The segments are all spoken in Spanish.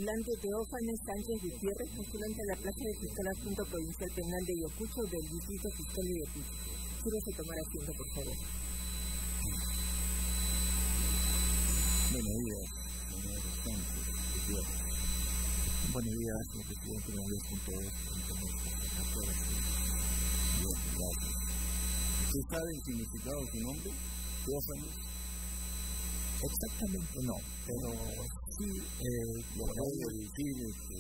postulante Teófanes Sánchez Gutiérrez, postulante a la plaza de fiscal adjunto provincial penal de Ayacucho del Distrito Fiscal de Ayacucho. Sírvase tomar asiento, por favor. Buenos días, señor Sánchez Gutiérrez. Buenos días, señor presidente. Buenos días con todos. Bien, gracias. ¿Usted sabe el significado de su nombre? Teófanes. Exactamente no, pero sí lo que voy a decir es que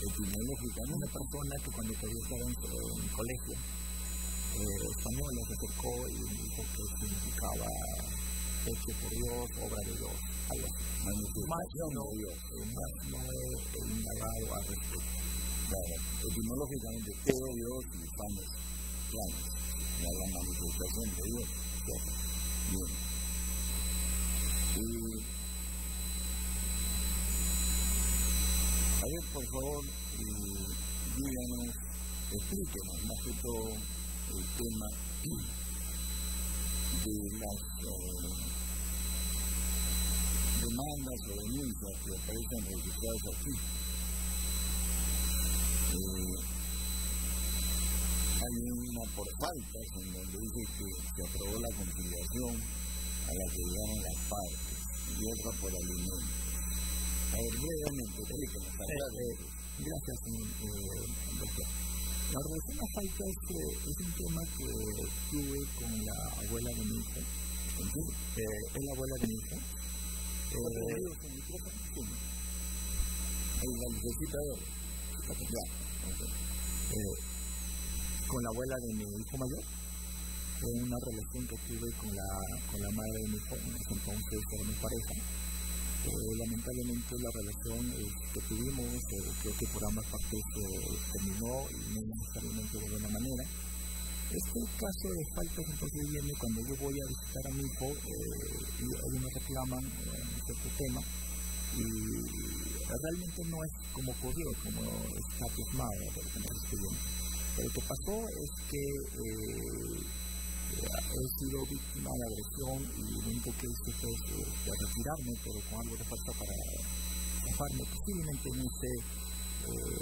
etimológicamente una persona que cuando todavía estaba en colegio español se acercó y dijo que significaba hecho por Dios, obra de Dios, algo así. Manifestación de Dios, más no he indagado al respecto. Claro, etimológicamente Teo, Dios y Fanes, planes, la manifestación de Dios. Bien. A ver, por favor, díganos, explíquenos más que todo el tema de las demandas o denuncias que aparecen registradas aquí. Hay una por faltas en donde dice que se aprobó la conciliación a la que llegaron las partes y otra por alimentos. A ver, brevemente, explíquenos. Gracias, doctor. La relación a faltas es un tema que tuve con la abuela de mi hija. Es la abuela de mi hija. La lucecita de oro. Con la abuela de mi hijo mayor. Una relación que tuve con la madre de mi hijo, en ese entonces era mi pareja. Lamentablemente la relación que tuvimos, creo que por ambas partes terminó y no necesariamente de buena manera. Este caso de faltas entonces viene cuando yo voy a visitar a mi hijo y ellos me reclaman cierto tema y realmente no es como ocurrió, como está plasmado de lo que nos escribieron. Pero lo que pasó es que he sido víctima de agresión y lo único que hice fue retirarme, pero con algo de fuerza para zafarme. Posiblemente en ese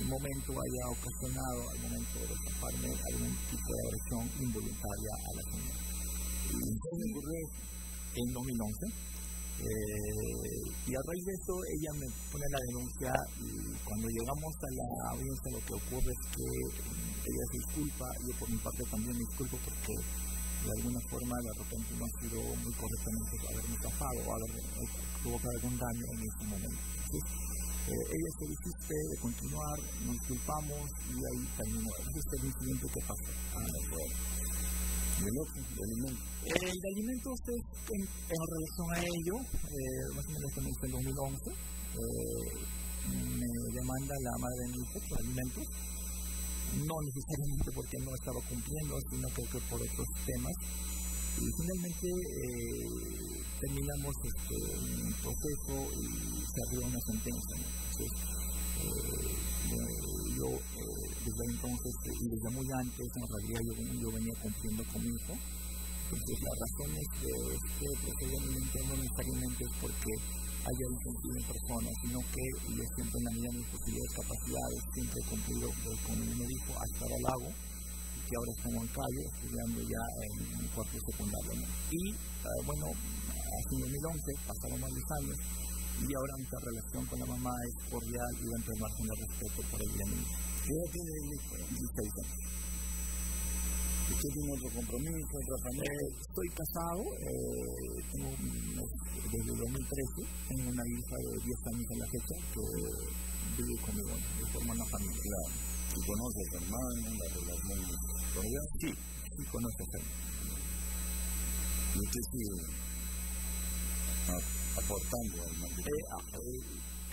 momento haya ocasionado al momento de zafarme algún tipo de agresión involuntaria a la señora. Y entonces ocurrió en 2011. Y a raíz de eso ella me pone la denuncia y cuando llegamos a la audiencia lo que ocurre es que ella se disculpa, yo por mi parte también me disculpo porque de alguna forma de repente no ha sido muy correctamente haberme zafado o haber provocado algún daño en ese momento. Entonces, ella se desiste de continuar, nos disculpamos y ahí terminó. Ese es el incidente que pasó. ¿Y el otro, de alimentos? El de alimentos es en relación a ello, más o menos comienza en 2011, me demanda la madre de mi hijo por alimentos. No necesariamente porque no estaba cumpliendo, sino que por otros temas. Y finalmente terminamos un proceso y se abrió una sentencia, ¿no? Entonces, yo desde entonces y desde muy antes, en realidad yo venía cumpliendo con mi hijo. Entonces, las razones de este procedimiento no necesariamente es porque haya incentivo en personas, sino que yo siempre en la medida de mis posibilidades, capacidades, siempre he cumplido, como me dijo, hasta el lago, y que ahora está en Huancayo, estudiando ya en cuarto secundario, ¿no? Y bueno, hace 2011, pasaron más de 10 años, y ahora nuestra relación con la mamá es cordial y dentro del margen de respeto por el bien mío. ¿Qué edad tiene el hijo? 16 años. ¿Usted tiene otro compromiso, otra familia? Estoy casado, tengo desde 2013, tengo una hija de 10 años a la fecha que vive conmigo, de forma una familia. Claro. ¿Y conoce a su hermano, la relación con ella? Sí, sí conozco a su hermano. ¿Y usted sigue aportando al matrimonio?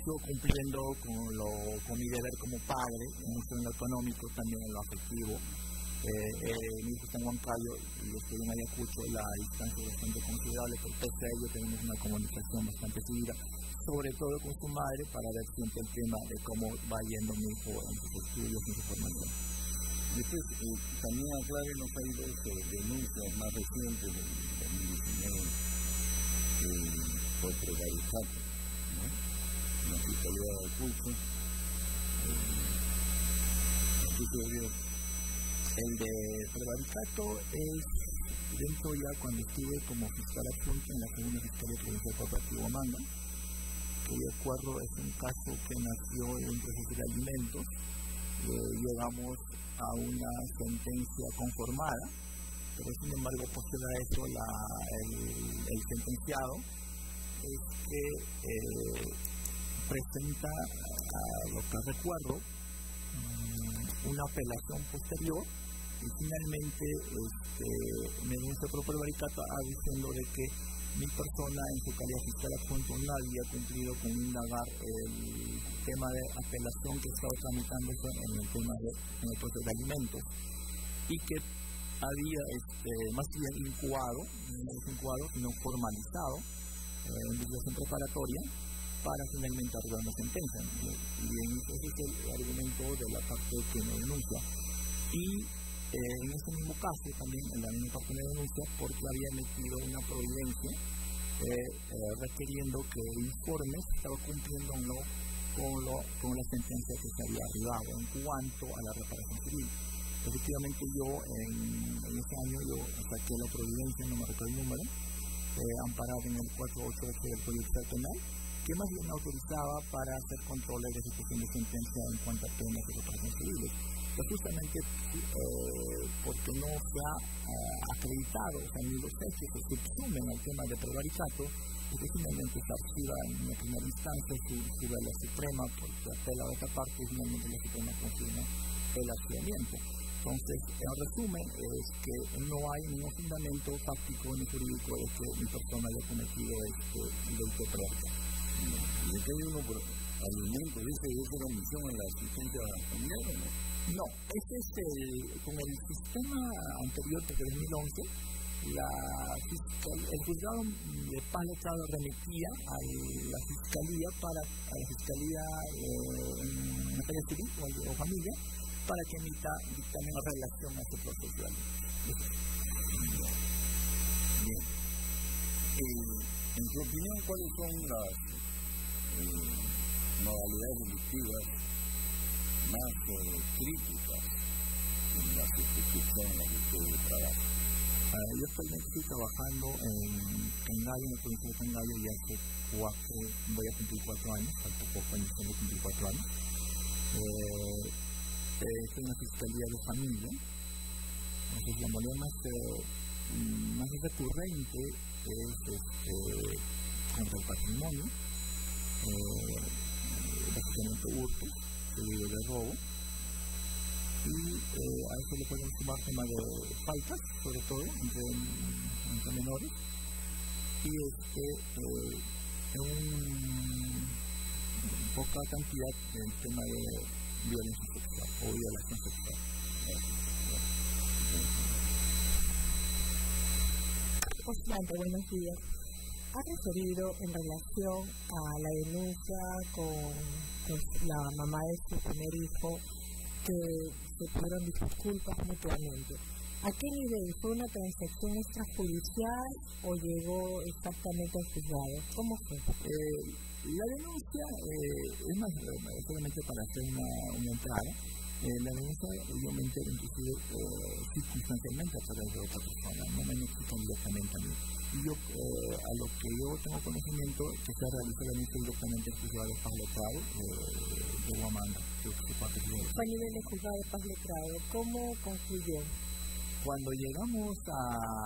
Yo cumpliendo con mi deber como padre, en lo económico, también en lo afectivo. Mi hijo está en Huancayo y yo estoy en Ayacucho, la distancia es bastante considerable, pero pese a ello tenemos una comunicación bastante fluida, sobre todo con su madre, para ver siempre el tema de cómo va yendo mi hijo en sus estudios, en su formación. Después, también aclárenos, hay dos denuncias más recientes del 2019 por precarizato, ¿no? Ayacucho. El de prevaricato es dentro ya cuando estuve como fiscal adjunto en la segunda fiscalía provincial corporativa Huamanga, que de acuerdo es un caso que nació en un proceso de alimentos. Llegamos a una sentencia conformada, pero sin embargo posterior a eso el sentenciado es que presenta, a lo que recuerdo, una apelación posterior y finalmente me denuncia por prevaricato diciendo de que mi persona en su calidad fiscal adjunto no había cumplido con indagar el tema de apelación que estaba tramitándose en el tema en el proceso de alimentos y que había más bien incoado, sino formalizado en legislación preparatoria para finalmente arribar una sentencia. Y ese es el argumento de la parte que me denuncia. Y en ese mismo caso, también en la misma parte me denuncia porque había metido una providencia requiriendo que el informe estaba cumpliendo o no con la sentencia que se había arribado en cuanto a la reparación civil. Efectivamente yo en ese año saqué la providencia, no me recuerdo el número, amparado en el 488 del Código Penal, que más bien autorizaba para hacer controles de ejecución de sentencia en cuanto a penas de reparación civiles. Justamente porque no se ha acreditado, o sea, ni los hechos se subsumen al tema de prevaricato, porque finalmente se archiva en la primera instancia, sube a la Suprema, porque apela a otra parte y finalmente la Suprema confirma el archivamiento. Entonces, en resumen, es que no hay ningún fundamento fáctico ni jurídico de que mi persona haya cometido delito de prevaricato. ¿Y qué hay uno por alimentos? ¿Es una omisión en la asistencia familiar o no? No, este es con el sistema anterior de 2011, el juzgado de paz letrado remitía a la fiscalía en materia civil o familia para que emita dictamen en relación a este proceso. Bien. En tu opinión, ¿cuáles son las modalidades delictivas más críticas en la circunscripción en la que usted trabaja? Yo actualmente estoy trabajando en Cangallo, en la provincia de Cangallo, ya hace voy a cumplir 4 años, falta poco años tengo que cumplir 4 años. Estoy en la Fiscalía de Familia. Entonces la modalidad más recurrente es contra el patrimonio, básicamente hurtos, seguido de robo, y a eso le podemos sumar tema de faltas, sobre todo entre menores, y en poca cantidad el tema de violencia sexual o violación sexual. Osvaldo, buenos días. Ha referido en relación a la denuncia con la mamá de su primer hijo que se pidieron disculpas mutuamente. ¿A qué nivel? ¿Fue una transacción extrajudicial o llegó exactamente al juzgado? ¿Cómo fue? La denuncia, es más, solamente para hacer una entrada, la denuncia yo me entero inclusive circunstancialmente a través de otra persona, no me notifican directamente a mí. Y yo, a lo que yo tengo conocimiento, que se realiza la denuncia directamente al juzgado de paz letrado de Huamanga, que es su parte de... A nivel del juzgado de paz letrado, ¿cómo concluyó? Cuando llegamos a...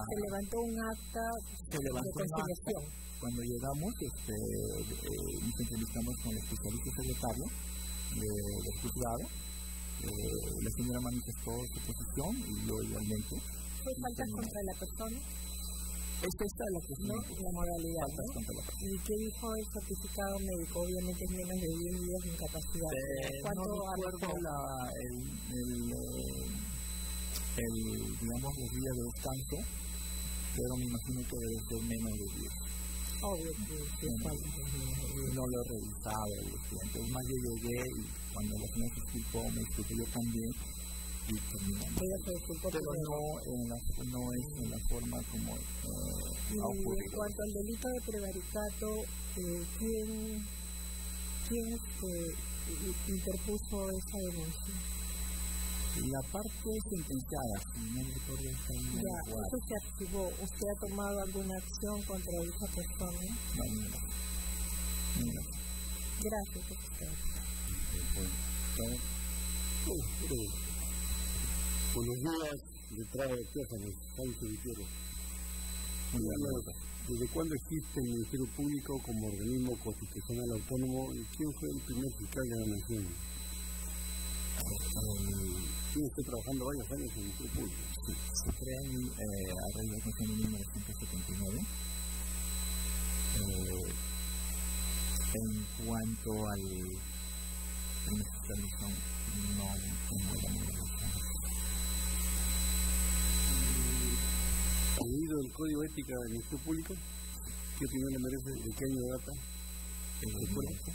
Se levantó un acta de conciliación. Cuando llegamos, nos entrevistamos con el especialista secretario del juzgado. La señora manifestó su posición y yo igualmente. ¿Fue faltas contra la persona? Esta es la cuestión. La modalidad. Faltas contra la persona. ¿Y qué dijo el certificado médico? Obviamente es menos de 10 días de incapacidad. ¿Cuánto recuerdo digamos, los días de descanso, pero me imagino que debe ser menos de 10. Obvio que no lo he revisado. Entonces, más yo llegué y cuando la señora se disculpó, me disculpé yo también y terminamos. Pero no es en la forma como ha ocurrido. En cuanto al delito de prevaricato, ¿Quién interpuso esa denuncia? La parte sentenciada, si no recuerdo está en ya, eso se archivó. ¿Usted ha tomado alguna acción contra esa persona? No. Gracias, doctor. Buenos días, letrado de Teófanes, Sánchez Gutiérrez. ¿Desde cuándo existe el Ministerio Público como organismo constitucional autónomo y quién fue el primer fiscal de la nación? Sí, estoy trabajando varios años en el Ministerio Público. Sí, se crea a raíz de la Constitución de 1979. En cuanto al primer fiscal no tengo la menor. ¿Ha leído el Código Ética del Ministerio Público? ¿Qué opinión le merece? ¿De qué año data? El 2011.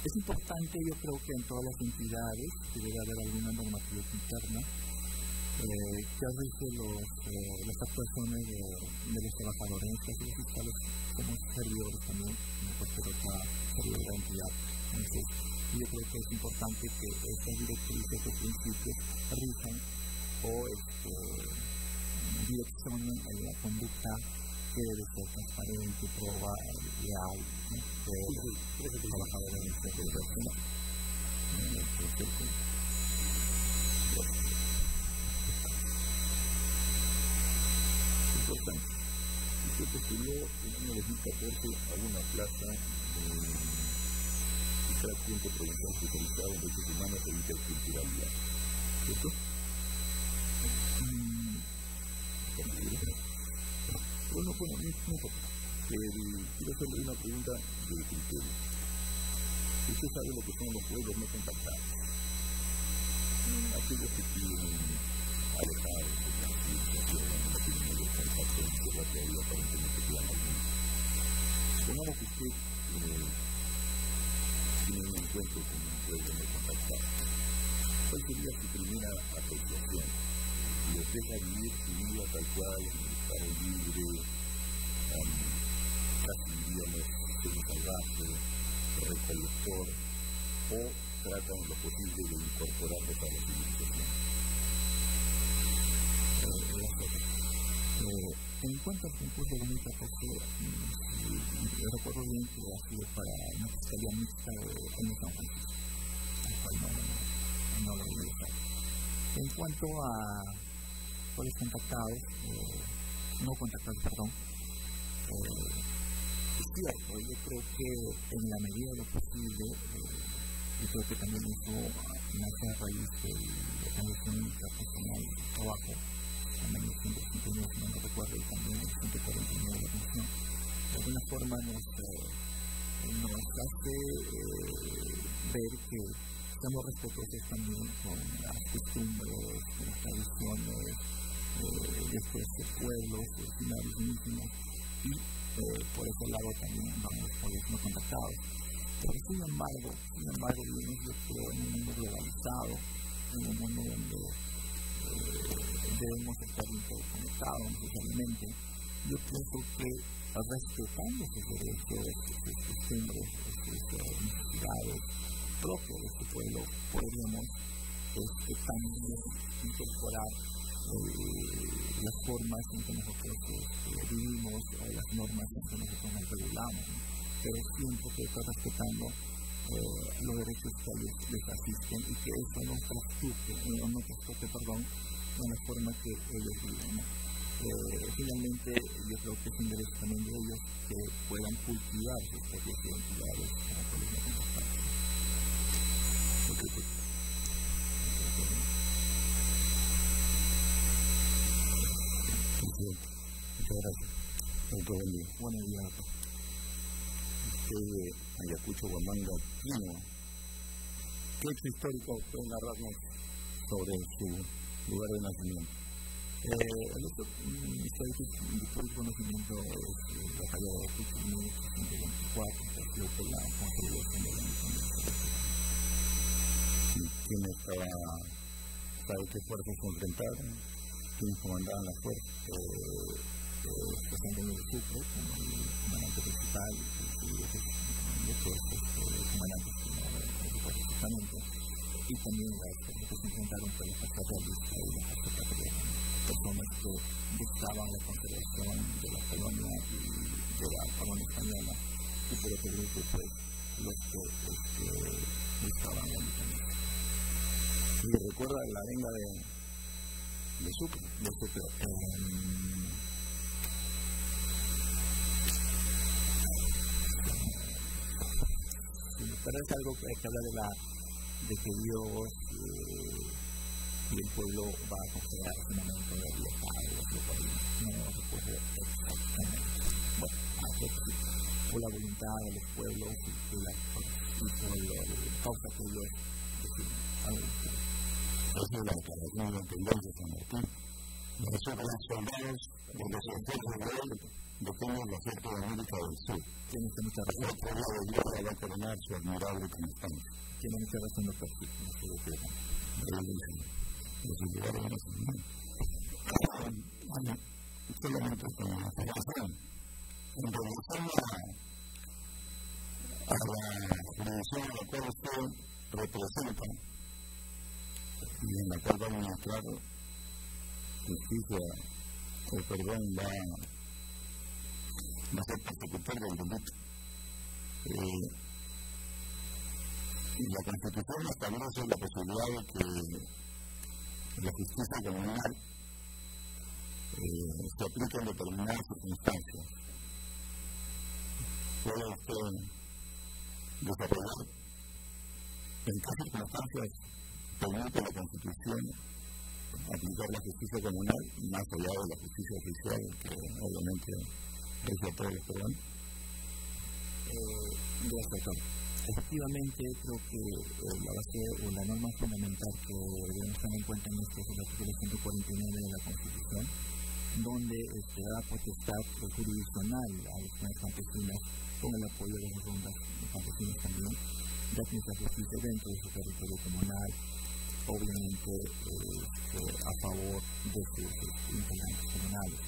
Es importante, yo creo que en todas las entidades debe haber alguna normativa interna que rige las actuaciones de los trabajadores. En este caso, los fiscales somos servidores también, como cualquier otra servidor de la entidad. Entonces, yo creo que es importante que estas directrices, estos principios rijan o direccionen la conducta que debe ser transparente, proba, leal, de los trabajadores del sector nacional. Importante. Usted postuló en el año 2014 a una plaza de cada punto provincial especializado en derechos humanos e interculturalidad. ¿Cierto? Bueno, no toca. Quiero hacerle una pregunta de criterio. Usted sabe lo que son los pueblos no contactados. Aquellos que tienen alejados de la civilización, no tienen mayor contacto, en tierra todavía aparentemente quedan algunos. Supongamos que usted tiene un encuentro con un pueblo no contactado. ¿Cuál sería su primera apreciación? ¿Les deja vivir su vida tal cual, en el estado libre, casi diríamos semi-salvaje, recolector, o tratan lo posible de incorporarlos a la civilización? En cuanto al concurso de 2014, recuerdo bien que ha sido para una fiscalía mixta en San Francisco, al cual no lo voy a dejar. En cuanto a los contactados, no contactados, perdón, es cierto, yo creo que en la medida de lo posible, yo creo que también eso nace a raíz de la Convención Internacional del Trabajo, en 1959, si no recuerdo, y también el 149 de la Constitución, de alguna forma nos hace ver que estamos respetuosos también con las costumbres, con las tradiciones de estos pueblos originarios indígenas y por ese lado también vamos por los no contactados. Pero sin embargo vivimos yo creo en un mundo globalizado, en un mundo donde debemos estar interconectados necesariamente. Yo pienso que respetando sus derechos, sus costumbres, sus necesidades propias de este pueblo, podríamos también incorporar las formas en que nosotros vivimos o las normas en que nosotros nos regulamos, pero siempre que está respetando los derechos que les asisten y que eso no trastoque en la forma que ellos viven. Finalmente, yo creo que es un derecho también de ellos que puedan cultivar sus propias identidades como pueblos no contactados. Muchas gracias. Buen día. Buenos días. Usted de Ayacucho, Huamanga, Tino, ¿qué hecho histórico puede narrarnos sobre su lugar de nacimiento? El otro histórico nacimiento es la calle de Ayacucho, 1824, que ha sido por la consolidación de la independencia. ¿Quién estaba, sabe qué fuerzas se enfrentaron? ¿Quiénes comandaban las fuerzas? Presidente de Sucre, como el comandante principal, comandantes específicamente, y también las que se enfrentaron con la fuerza realista y la fuerza patriota, personas que buscaban la conservación de la colonia y de la colonia española, y por otro grupo pues los que buscaban la independencia. ¿Y recuerda la arenga de Sucre? Pero es algo que habla de que Dios y el pueblo va a considerar ese momento de libertad o algo por ahí. No recuerdo exactamente. Bueno, por la voluntad de los pueblos y por la causa que Dios decide. Esa es la declaración de independencia de San Martín. Nosotros los soldados de los ejércitos de él defienden los ejércitos de América del Sur. Tiene mucha razón. Otro lado de Dios va a coronar su admirable constancia. Tiene mucha razón, doctor. No se lo pierdan. Solamente con una observación. En relación a la jurisdicción a la cual usted representa y en la cual va a administrar justicia, el perdón va a ser persecutor del delito. Y la Constitución establece la posibilidad de que la justicia comunal se aplique en determinadas circunstancias. Puede usted desarrollar en qué circunstancias permite la Constitución aplicar la justicia comunal más allá de la justicia oficial que obviamente rige a todos los peruanos. Gracias, doctor. Efectivamente, creo que la base o la norma fundamental que debemos tener en cuenta en esto es el artículo 149 de la Constitución, donde da potestad jurisdiccional a las comunidades campesinas, con el apoyo de las rondas campesinas también, de administrar justicia dentro de su territorio comunal, obviamente a favor de sus integrantes comunales.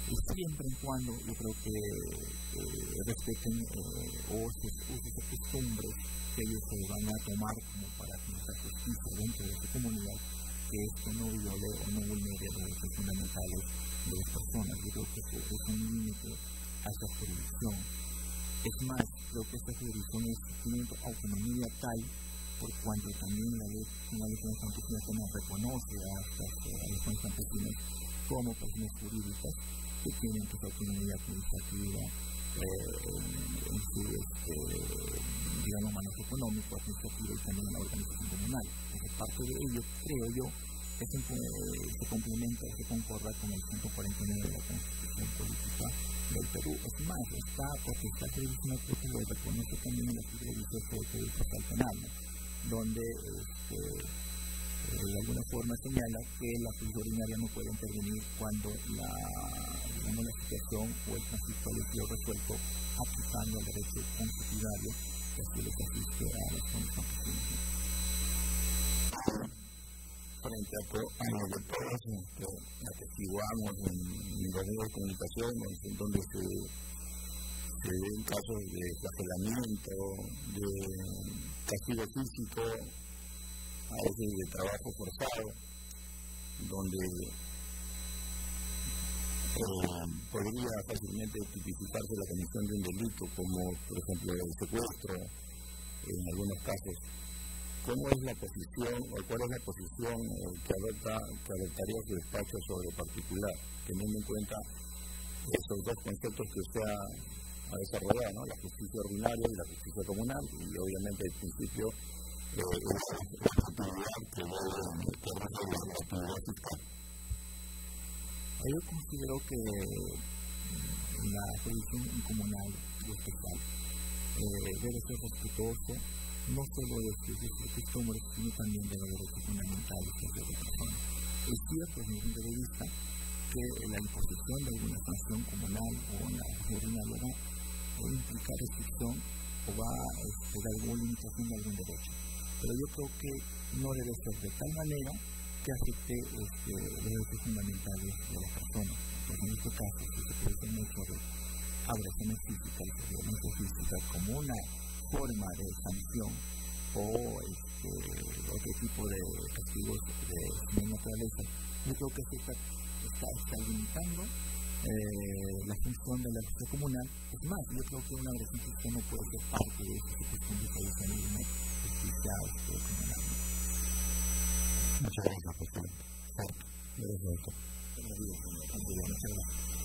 Y siempre y cuando yo creo que respeten sus usos y costumbres que ellos se van a tomar como para administrar justicia dentro de su comunidad, que esto no viole o no vulnere los derechos fundamentales de las personas. Yo creo que eso es un límite a esta jurisdicción. Es más, creo que esta jurisdicción tiene autonomía tal por cuanto también la ley de campesinas también reconoce a las campesinas como personas jurídicas que tienen autonomía administrativa en su manejo económico, administrativo y también en la organización comunal. Entonces, parte de ello, creo yo, se complementa, se concorda con el 149 de la Constitución Política del Perú. Es más, esta potestad jurisdiccional que lo reconoce también en el artículo 18 del Código Procesal Penal, donde de alguna forma señala que la justicia ordinaria no puede intervenir cuando la situación o el conflicto haya sido resuelto aplicando el derecho constitucional que así les asiste a las comunidades campesinas. Frente a lo que todos atestiguamos en los medios de comunicación, donde se ven casos de flagelamiento, de castigo físico, a veces de trabajo forzado, donde podría fácilmente tipificarse la comisión de un delito, como por ejemplo el secuestro, en algunos casos. ¿Cómo es la posición o cuál es la posición que adoptaría su despacho sobre particular, teniendo en cuenta esos dos conceptos que usted ha desarrollado, ¿no? La justicia ordinaria y la justicia comunal, y obviamente el principio de la actividad que rige la actividad fiscal? Yo considero que la jurisdicción comunal y especial debe ser respetuoso no solo de sus costumbres, sino también de los derechos fundamentales de la persona. Es cierto, desde mi punto de vista, que la imposición de alguna sanción comunal o la ordinaria va a implicar restricción o va a dar alguna limitación de algún derecho. Pero yo creo que no debe ser de tal manera que afecte los derechos fundamentales de la persona. Pues en este caso, si se produce un hecho de agresiones físicas o violencia física como una forma de sanción o otro tipo de castigos de su naturaleza, yo creo que está limitando la función de la justicia comunal. Es más, yo creo que una agresión física no puede ser parte de esa justicia de una justicia comunal. Muchas gracias, presidente. Muchas gracias.